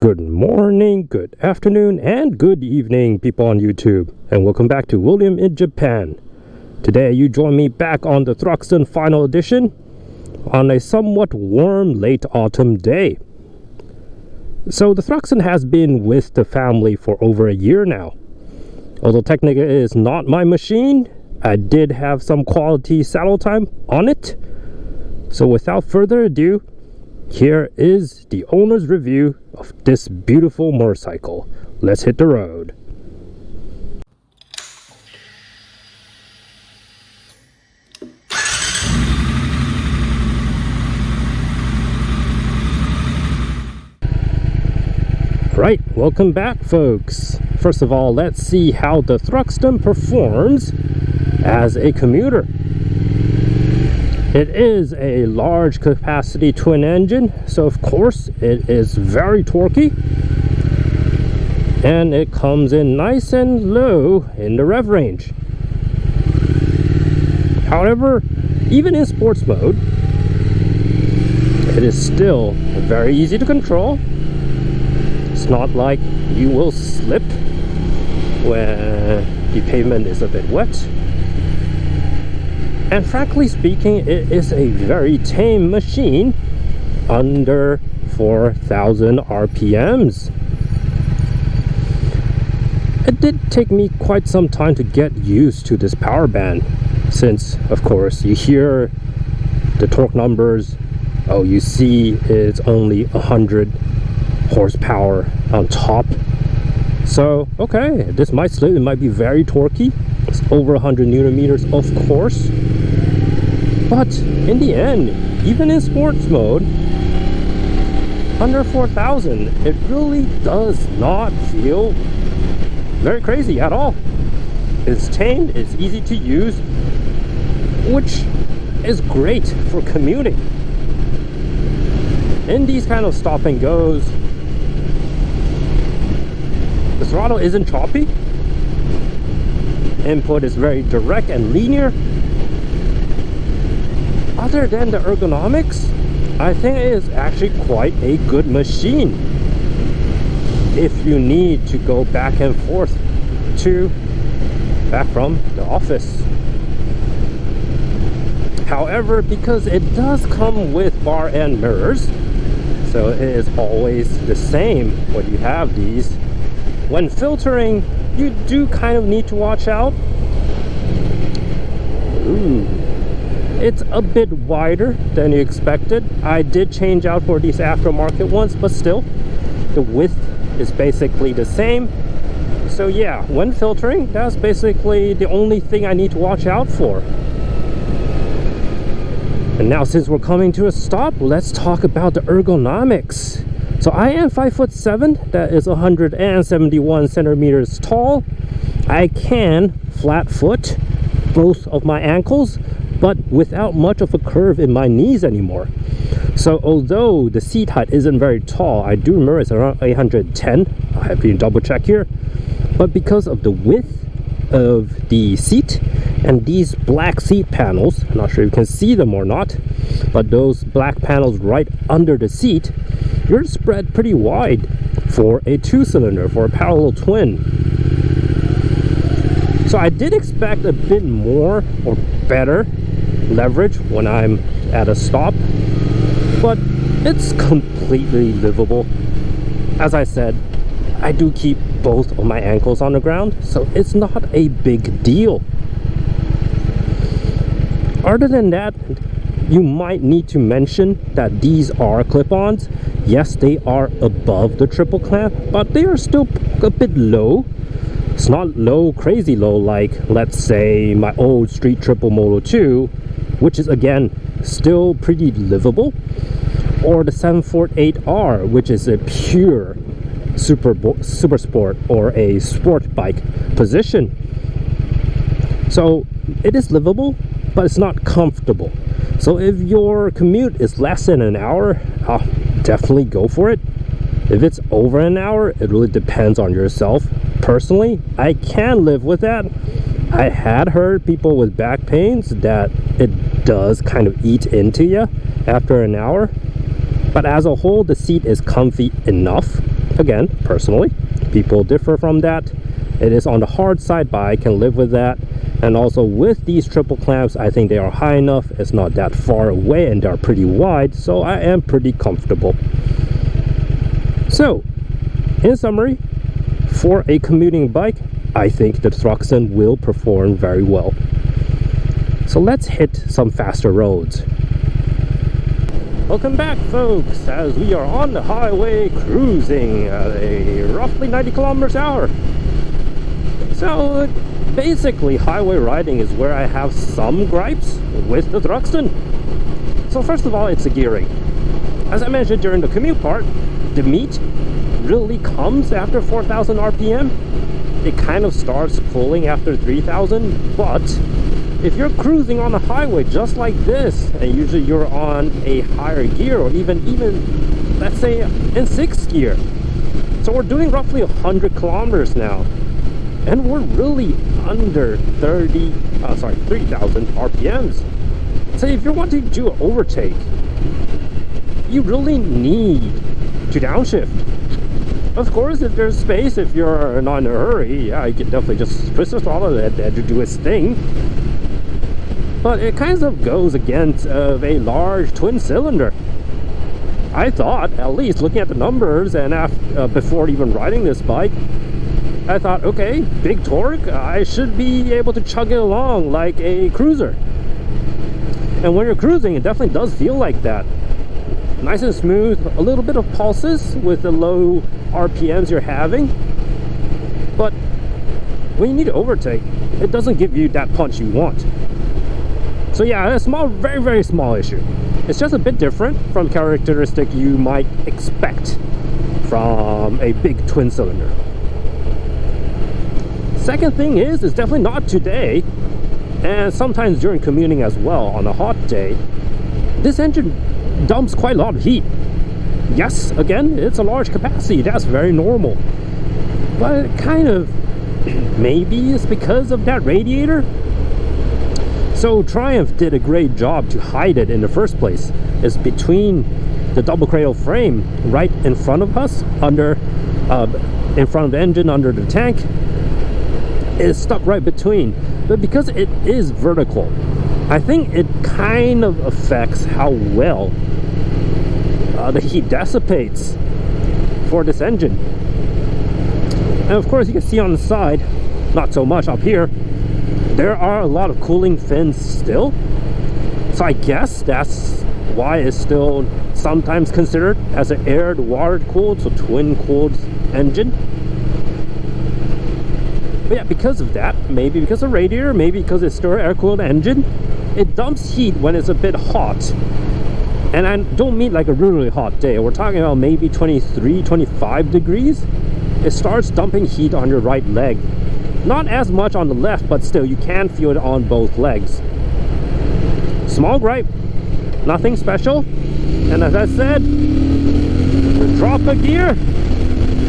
Good morning, good afternoon, and good evening, people on YouTube, and welcome back to William in Japan. Today you join me back on the Thruxton Final Edition on a somewhat warm late autumn day. So the Thruxton has been with the family for over a year now. Although technically it is not my machine, I did have some quality saddle time on it. So without further ado, here is the owner's review of this beautiful motorcycle. Let's hit the road. Right, welcome back folks. First of all, let's see how the Thruxton performs as a commuter. It is a large capacity twin engine, so of course it is very torquey, and it comes in nice and low in the rev range. However, even in sports mode, it is still very easy to control. It's not like you will slip when the pavement is a bit wet. And frankly speaking, it is a very tame machine under 4,000 RPMs. It did take me quite some time to get used to this power band, since of course you hear the torque numbers. Oh, you see it's only 100 horsepower on top. So okay, this might slip, it might be very torquey. It's over 100 newton meters, of course. But in the end, even in sports mode, under 4,000, it really does not feel very crazy at all. It's tame, it's easy to use, which is great for commuting. In these kind of stop and goes, the throttle isn't choppy. Input is very direct and linear. Other than the ergonomics, I think it is actually quite a good machine if you need to go back and forth back from the office. However, because it does come with bar end mirrors, so it is always the same when you have these. When filtering, you do kind of need to watch out. Ooh. It's a bit wider than you expected. I did change out for these aftermarket ones, but still, the width is basically the same. So yeah, when filtering, that's basically the only thing I need to watch out for. And now since we're coming to a stop, let's talk about the ergonomics. So I am 5'7", that is 171 centimeters tall. I can flat foot both of my ankles, but without much of a curve in my knees anymore. So although the seat height isn't very tall, I do remember it's around 810. I have to double check here. But because of the width of the seat and these black seat panels, I'm not sure if you can see them or not, but those black panels right under the seat, you're spread pretty wide for a two-cylinder, for a parallel twin. So I did expect a bit more or better leverage when I'm at a stop, but it's completely livable. As I said, I do keep both of my ankles on the ground, so it's not a big deal. Other than that, you might need to mention that these are clip-ons. Yes, they are above the triple clamp, but they are still a bit low. It's not low, crazy low, like let's say my old Street Triple Moto 2, which is again still pretty livable, or the 748R, which is a pure super sport or a sport bike position. So it is livable, but it's not comfortable. So if your commute is less than an hour, I'll definitely go for it. If it's over an hour, it really depends on yourself. Personally, I can live with that. I had heard people with back pains that it does kind of eat into you after an hour, but as a whole, the seat is comfy enough. Again, personally, people differ from that. It is on the hard side, but I can live with that. And also with these triple clamps, I think they are high enough. It's not that far away and they're pretty wide, so I am pretty comfortable. So, in summary, for a commuting bike, I think the Thruxton will perform very well. So let's hit some faster roads. Welcome back, folks, as we are on the highway cruising at a roughly 90 kilometers an hour. So basically, highway riding is where I have some gripes with the Thruxton. So first of all, it's the gearing. As I mentioned during the commute part, the meat really comes after 4,000 RPM. It kind of starts pulling after 3,000, but if you're cruising on a highway just like this, and usually you're on a higher gear, or even let's say in 6th gear, so we're doing roughly 100 kilometers now, and we're really under 3,000 RPMs. So if you're wanting to do an overtake, you really need to downshift. Of course, if there's space, if you're not in a hurry, yeah, you can definitely just twist the throttle and let it do its thing. But it kind of goes against a large twin cylinder. I thought, at least looking at the numbers and before even riding this bike, I thought, okay, big torque, I should be able to chug it along like a cruiser. And when you're cruising, it definitely does feel like that. Nice and smooth, a little bit of pulses with the low RPMs you're having. But when you need to overtake, it doesn't give you that punch you want. So yeah, a small, very, very small issue. It's just a bit different from characteristic you might expect from a big twin cylinder. Second thing is, it's definitely not today, and sometimes during commuting as well on a hot day, this engine dumps quite a lot of heat. Yes, again, it's a large capacity, that's very normal. But it kind of, maybe it's because of that radiator. So Triumph did a great job to hide it in the first place. It's between the double cradle frame right in front of us, in front of the engine, under the tank. It's stuck right between. But because it is vertical, I think it kind of affects how well the heat dissipates for this engine. And of course, you can see on the side, not so much up here, there are a lot of cooling fins still. So I guess that's why it's still sometimes considered as an air to water cooled, so twin cooled engine. But yeah, because of that, maybe because of radiator, maybe because it's still an air cooled engine, it dumps heat when it's a bit hot. And I don't mean like a really hot day. We're talking about maybe 23, 25 degrees. It starts dumping heat on your right leg. Not as much on the left, but still you can feel it on both legs. Small gripe, nothing special. And as I said, drop a gear.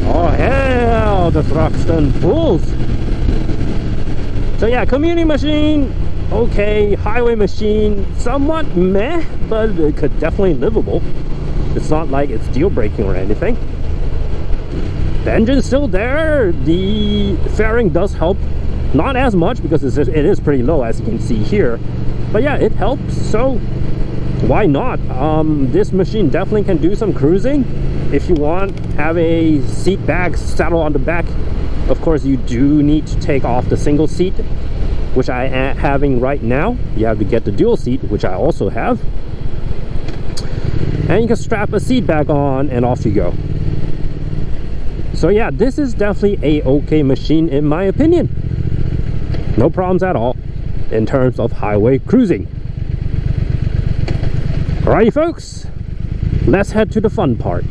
Oh hell, the Thruxton pulls. So yeah, commuting machine, okay. Highway machine, somewhat meh, but it could definitely livable. It's not like it's deal breaking or anything. The engine's still there. The fairing does help, not as much because it is pretty low, as you can see here, but yeah, it helps, so why not? This machine definitely can do some cruising. If you want, have a seat bag saddle on the back. Of course, you do need to take off the single seat, which I am having right now. You have to get the dual seat, which I also have, and you can strap a seat bag on and off you go. So yeah, this is definitely a okay machine in my opinion. No problems at all in terms of highway cruising. Alrighty folks, let's head to the fun part.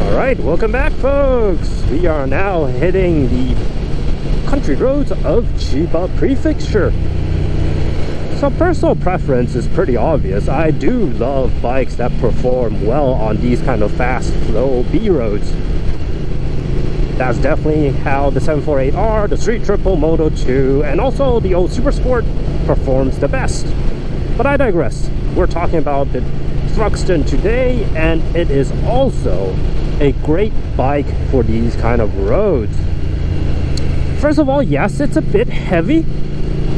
Alright, welcome back folks. We are now hitting the country roads of Chiba Prefecture. So personal preference is pretty obvious. I do love bikes that perform well on these kind of fast flow B roads. That's definitely how the 748R, the Street Triple Moto 2, and also the old Super Sport performs the best. But I digress. We're talking about the Thruxton today, and it is also a great bike for these kind of roads. First of all, yes, it's a bit heavy.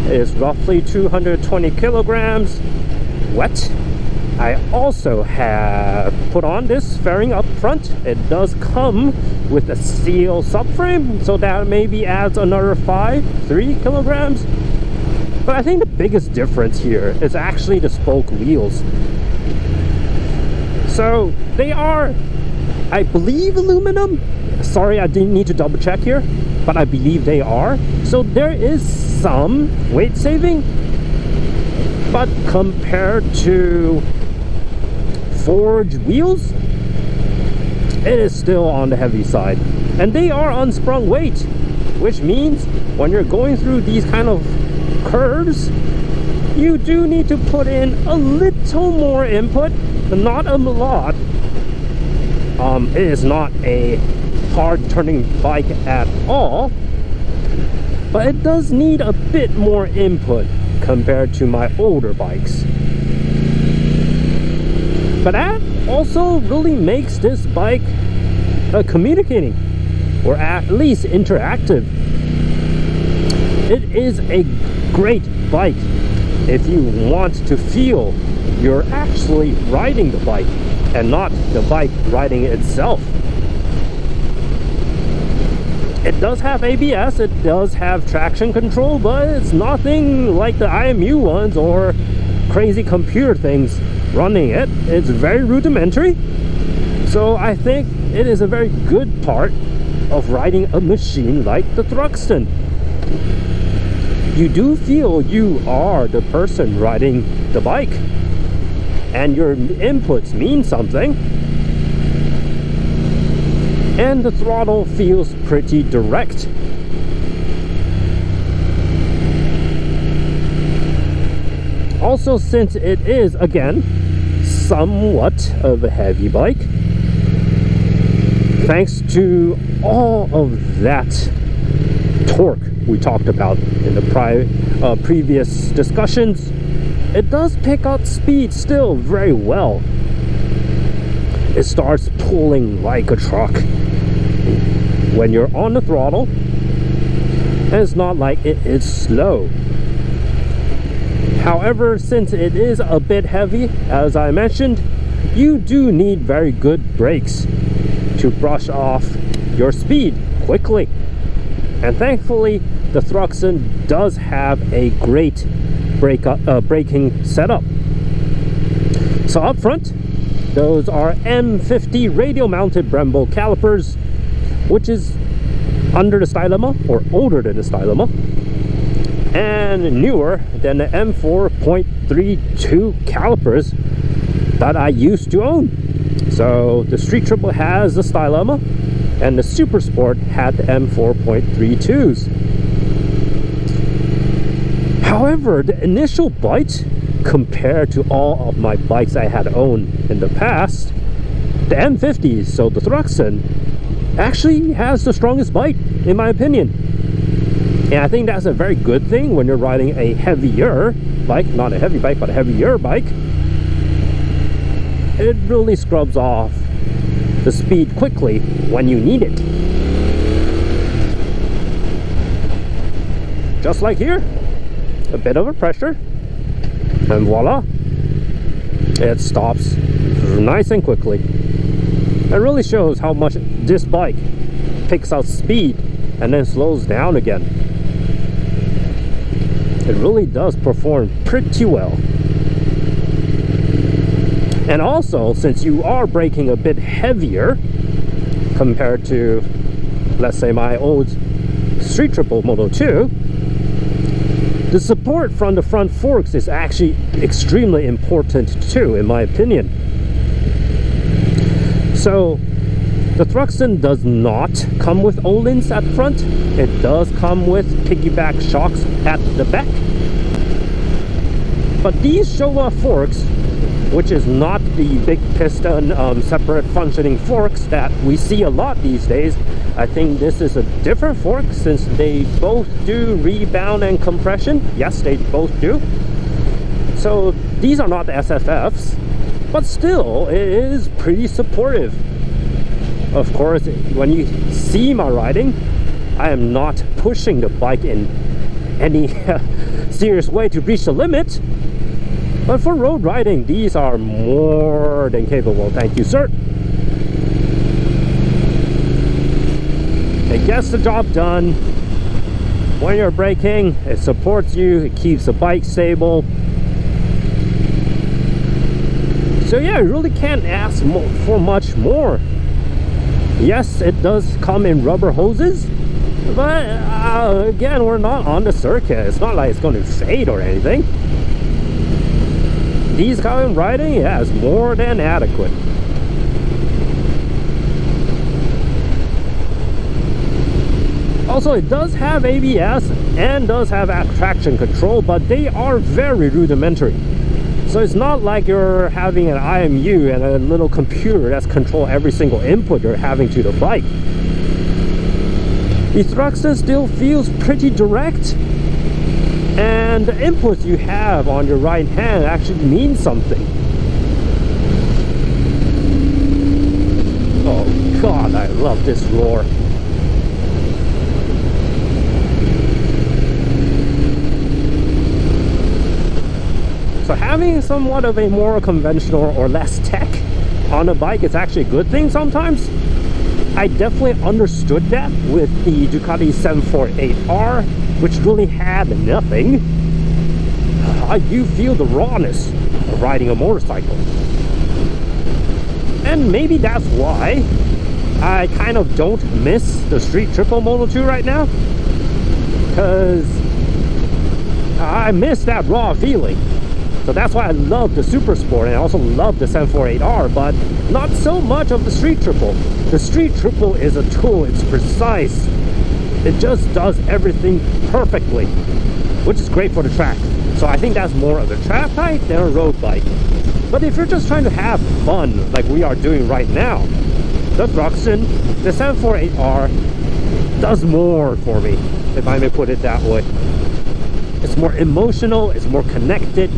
It's roughly 220 kilograms wet. I also have put on this fairing up front. It does come with a steel subframe, so that maybe adds another 3 kilograms. But I think the biggest difference here is actually the spoke wheels. So they are, I believe, aluminum. Sorry, I didn't need to double check here, but I believe they are. So there is some weight saving, but compared to forged wheels, it is still on the heavy side. And they are unsprung weight, which means when you're going through these kind of curves, you do need to put in a little more input, but not a lot. It is not a hard turning bike at all, but it does need a bit more input compared to my older bikes. But that also really makes this bike communicating, or at least interactive. It is a great bike if you want to feel you're actually riding the bike and not the bike riding itself. It does have ABS, it does have traction control, but it's nothing like the IMU ones or crazy computer things running it. It's very rudimentary. So I think it is a very good part of riding a machine like the Thruxton. You do feel you are the person riding the bike, and your inputs mean something, and the throttle feels pretty direct. Also, since it is, again, somewhat of a heavy bike, thanks to all of that torque we talked about in the previous discussions, it does pick up speed still very well. It starts pulling like a truck when you're on the throttle, and it's not like it is slow. However, since it is a bit heavy, as I mentioned, you do need very good brakes to brush off your speed quickly. And thankfully, the Thruxton does have a great braking setup. So up front, those are M50 radial mounted Brembo calipers, which is under the Stylema, or older than the Stylema, and newer than the M4.32 calipers that I used to own. So the Street Triple has the Stylema, and the Super Sport had the M4.32s. However, the initial bite, compared to all of my bikes I had owned in the past, the M50s, so the Thruxton, actually has the strongest bite, in my opinion. And I think that's a very good thing when you're riding a heavier bike, not a heavy bike, but a heavier bike. It really scrubs off the speed quickly when you need it. Just like here, a bit of a pressure, and voila, it stops nice and quickly. It really shows how much this bike picks out speed and then slows down again. It really does perform pretty well. And also, since you are braking a bit heavier compared to, let's say, my old Street Triple Moto 2, the support from the front forks is actually extremely important too, in my opinion. So the Thruxton does not come with O-lins at front. It does come with piggyback shocks at the back. But these Showa forks, which is not the big piston separate functioning forks that we see a lot these days. I think this is a different fork since they both do rebound and compression. Yes, they both do. So these are not SFFs, but still it is pretty supportive Of course, when you see my riding, I am not pushing the bike in any serious way to reach the limit. But for road riding, these are more than capable. Thank you, sir. It gets the job done. When you're braking, it supports you, it keeps the bike stable. So yeah, you really can't ask for much more. Yes, it does come in rubber hoses, but again, we're not on the circuit. It's not like it's going to fade or anything. These kind of riding, yeah, is more than adequate. Also, it does have ABS and does have traction control, but they are very rudimentary. So it's not like you're having an IMU and a little computer that's control every single input you're having to the bike. The Thruxton still feels pretty direct, and the inputs you have on your right hand actually mean something. Oh god, I love this roar. So having somewhat of a more conventional or less tech on a bike is actually a good thing sometimes. I definitely understood that with the Ducati 748R, which really had nothing. I do feel the rawness of riding a motorcycle. And maybe that's why I kind of don't miss the Street Triple Moto 2 right now. Because I miss that raw feeling. So that's why I love the Super Sport, and I also love the 748R, but not so much of the Street Triple. The Street Triple is a tool, it's precise. It just does everything perfectly, which is great for the track. So I think that's more of a track bike than a road bike. But if you're just trying to have fun, like we are doing right now, the Thruxton, the 748R, does more for me, if I may put it that way. It's more emotional, it's more connected.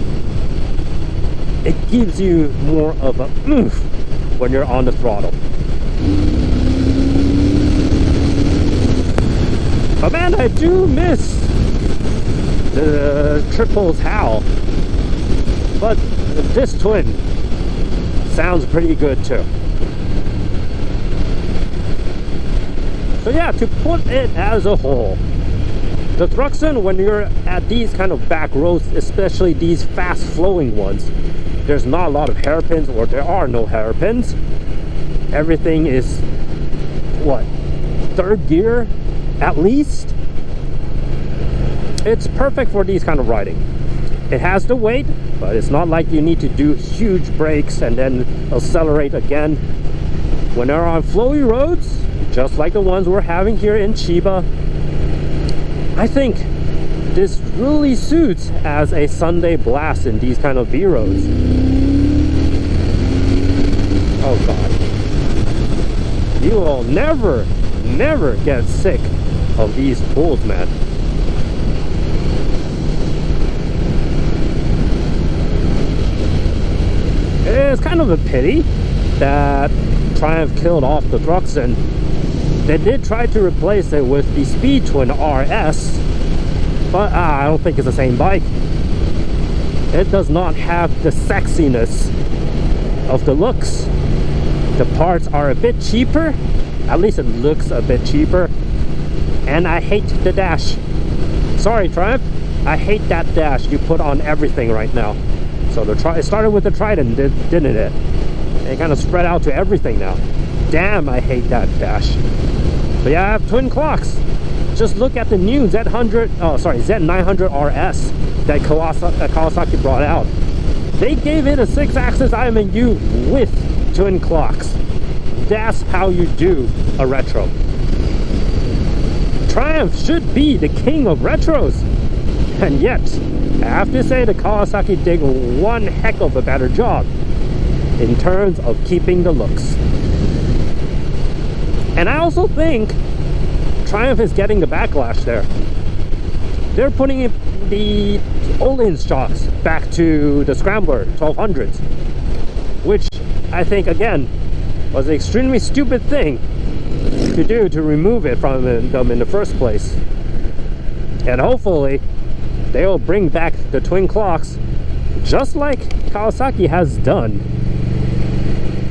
It gives you more of a oomph when you're on the throttle. But man, I do miss the triples howl. But this twin sounds pretty good too. So yeah, to put it as a whole, the Thruxton, when you're at these kind of back roads, especially these fast flowing ones, there's not a lot of hairpins, or there are no hairpins. Everything is, what, third gear at least? It's perfect for these kind of riding. It has the weight, but it's not like you need to do huge brakes and then accelerate again. When they're on flowy roads, just like the ones we're having here in Chiba, I think this really suits as a Sunday blast in these kind of B-roads. Oh god. You will never get sick of these pulls, man. It's kind of a pity that Triumph killed off the Thruxton. They did try to replace it with the Speed Twin RS, but I don't think it's the same bike. It does not have the sexiness of the looks. The parts are a bit cheaper, at least it looks a bit cheaper, and I hate the dash. Sorry Triumph, I hate that dash you put on everything right now. So it started with the Trident, didn't it? It kind of spread out to everything now. Damn, I hate that dash. But yeah, I have twin clocks. Just look at the new Z900 RS that Kawasaki brought out. They gave it a 6-axis IMU with twin clocks. That's how you do a retro. Triumph should be the king of retros. And yet, I have to say the Kawasaki did one heck of a better job in terms of keeping the looks. And I also think Triumph is getting the backlash there. They're putting the Öhlins shocks back to the Scrambler 1200s, which I think again was an extremely stupid thing to do to remove it from them in the first place. And hopefully they will bring back the twin clocks just like Kawasaki has done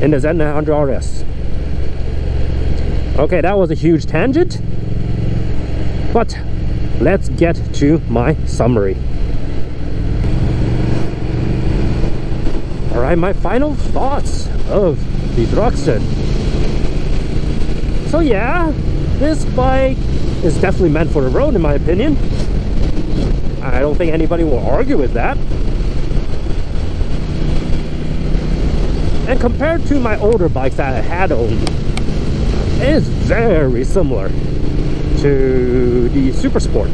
in the Z900RS. Okay, that was a huge tangent, but let's get to my summary. Alright, my final thoughts of the Thruxton. So yeah, this bike is definitely meant for the road in my opinion. I don't think anybody will argue with that. And compared to my older bikes that I had owned, it is very similar to the Super Sport.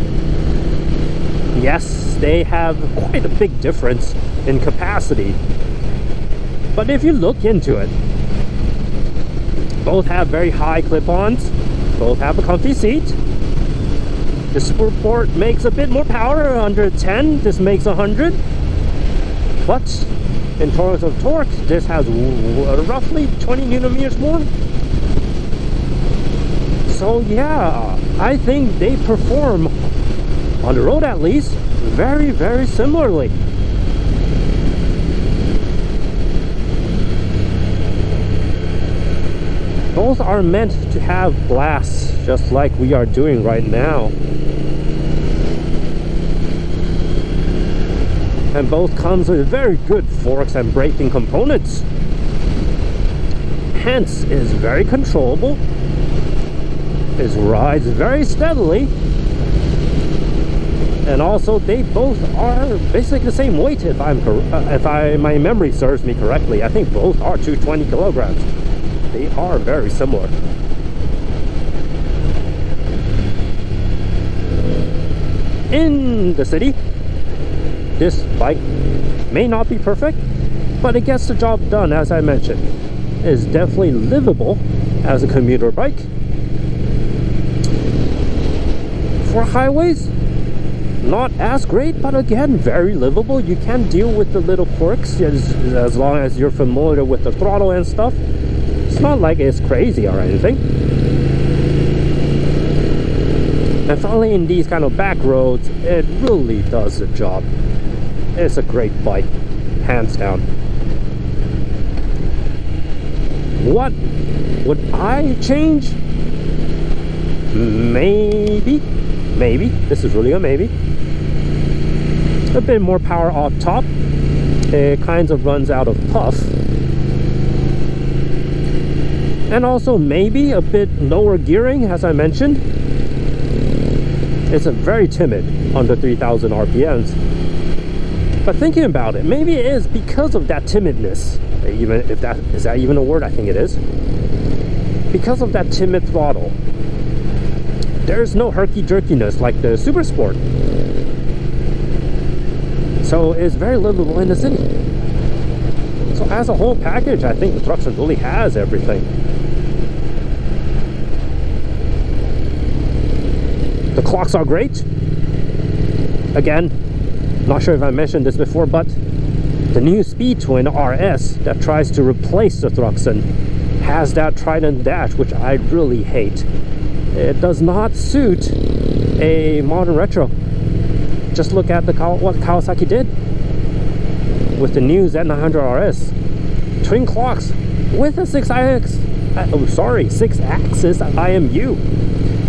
Yes, they have quite a big difference in capacity, but if you look into it, both have very high clip-ons, both have a comfy seat. The Super Sport makes a bit more power, 110, this makes 100, but in terms of torque, this has roughly 20 Newton meters more. So yeah, I think they perform, on the road at least, very, very similarly. Both are meant to have blasts, just like we are doing right now. And both comes with very good forks and braking components. Hence, is very controllable. It rides very steadily. And also, they both are basically the same weight if my memory serves me correctly. I think both are 220 kilograms. They are very similar. In the city, this bike may not be perfect, but it gets the job done, as I mentioned. It is definitely livable as a commuter bike. For highways, not as great, but again, very livable. You can deal with the little quirks as long as you're familiar with the throttle and stuff. It's not like it's crazy or anything. And finally, in these kind of back roads, it really does the job. It's a great bike, hands down. What would I change? Maybe. This is really a maybe. A bit more power off top. It kind of runs out of puff. And also maybe a bit lower gearing, as I mentioned. It's a very timid, under 3,000 RPMs. But thinking about it, maybe it is because of that timidness, even if that is that even a word? I think it is. Because of that timid throttle, there's no herky-jerkiness like the Super Sport. So it's very livable in the city. So as a whole package, I think the Thruxton really has everything. The clocks are great. Again, not sure if I mentioned this before, but the new Speed Twin RS that tries to replace the Thruxton has that Trident dash, which I really hate. It does not suit a modern retro. Just look at what Kawasaki did with the new Z900RS. Twin clocks with a 6-axis IMU,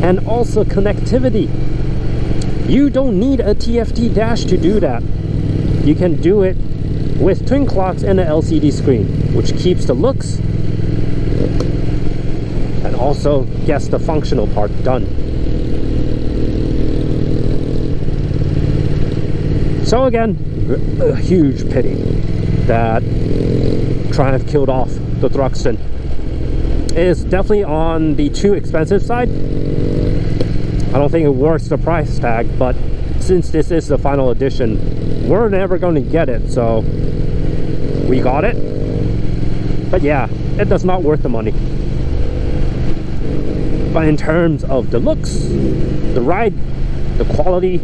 and also connectivity. You don't need a TFT dash to do that. You can do it with twin clocks and an LCD screen, which keeps the looks and also gets the functional part done. So again, a huge pity that Triumph killed off the Thruxton. It is definitely on the too expensive side. I don't think it worth the price tag, but since this is the final edition, we're never going to get it, so we got it. But yeah, it does not worth the money. But in terms of the looks, the ride, the quality,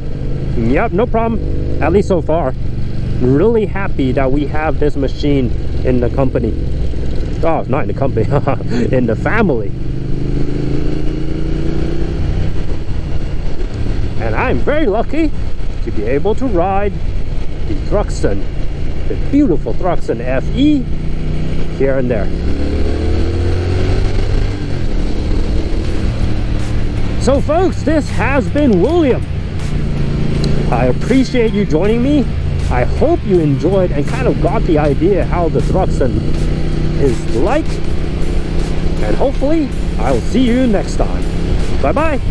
yep, no problem, at least so far. Really happy that we have this machine in the company. Oh, not in the company, in the family. And I'm very lucky to be able to ride the Thruxton, the beautiful Thruxton FE, here and there. So folks, this has been William. I appreciate you joining me. I hope you enjoyed and kind of got the idea how the Thruxton is like. And hopefully, I'll see you next time. Bye-bye.